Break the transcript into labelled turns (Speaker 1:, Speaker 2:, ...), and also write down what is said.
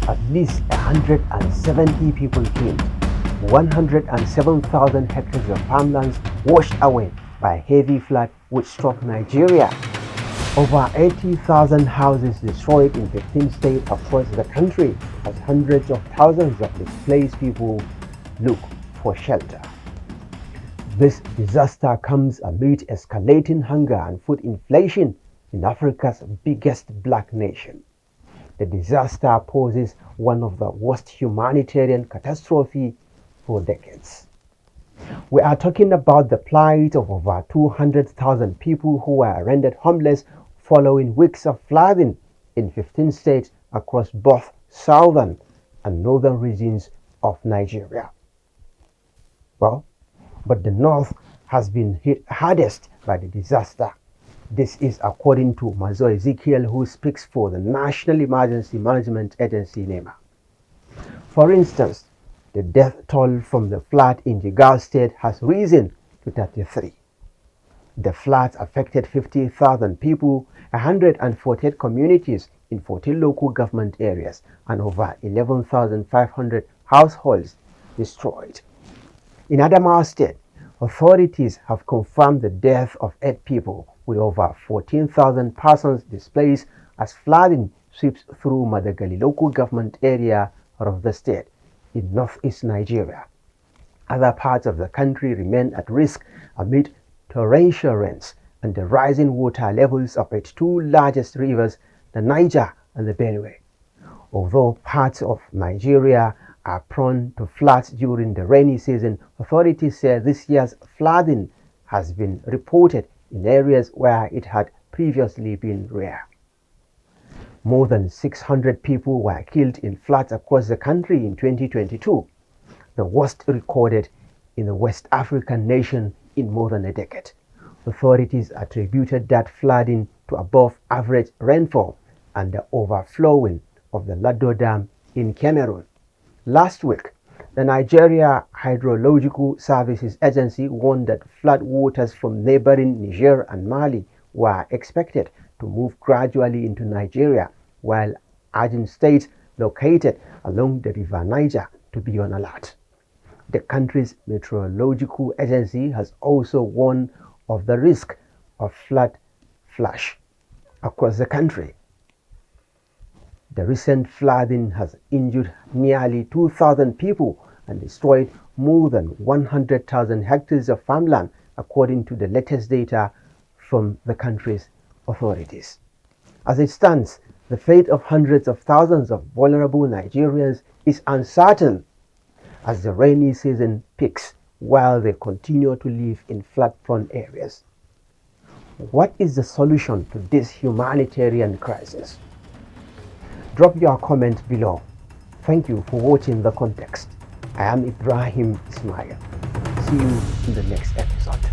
Speaker 1: At least 170 people killed, 107,000 hectares of farmlands washed away by heavy flood which struck Nigeria. Over 80,000 houses destroyed in 15 states across the country as hundreds of thousands of displaced people look for shelter. This disaster comes amid escalating hunger and food inflation in Africa's biggest black nation. The disaster poses one of the worst humanitarian catastrophes for decades. We are talking about the plight of over 200,000 people who were rendered homeless following weeks of flooding in 15 states across both southern and northern regions of Nigeria. But the north has been hit hardest by the disaster. This is according to Mazo Ezekiel, who speaks for the National Emergency Management Agency NEMA. For instance, the death toll from the flood in Jigawa State has risen to 33. The floods affected 50,000 people, 148 communities in 14 local government areas, and over 11,500 households destroyed. In Adamawa State, authorities have confirmed the death of 8 people, with over 14,000 persons displaced as flooding sweeps through Maiduguri local government area of the state in northeast Nigeria. Other parts of the country remain at risk amid torrential rains and the rising water levels of its 2 largest rivers, the Niger and the Benue. Although parts of Nigeria are prone to floods during the rainy season, authorities say this year's flooding has been reported in areas where it had previously been rare. More than 600 people were killed in floods across the country in 2022, the worst recorded in the West African nation in more than a decade. Authorities attributed that flooding to above average rainfall and the overflowing of the Alau Dam in Cameroon. Last week, the Nigeria Hydrological Services Agency warned that flood waters from neighboring Niger and Mali were expected to move gradually into Nigeria, while urging states located along the river Niger to be on alert. The country's meteorological agency has also warned of the risk of flood flash across the country. The recent flooding has injured nearly 2,000 people and destroyed more than 100,000 hectares of farmland, according to the latest data from the country's authorities. As it stands, the fate of hundreds of thousands of vulnerable Nigerians is uncertain as the rainy season peaks while they continue to live in flood-prone areas. What is the solution to this humanitarian crisis? Drop your comment below. Thank you for watching The Context. I am Ibrahim Ismail. See you in the next episode.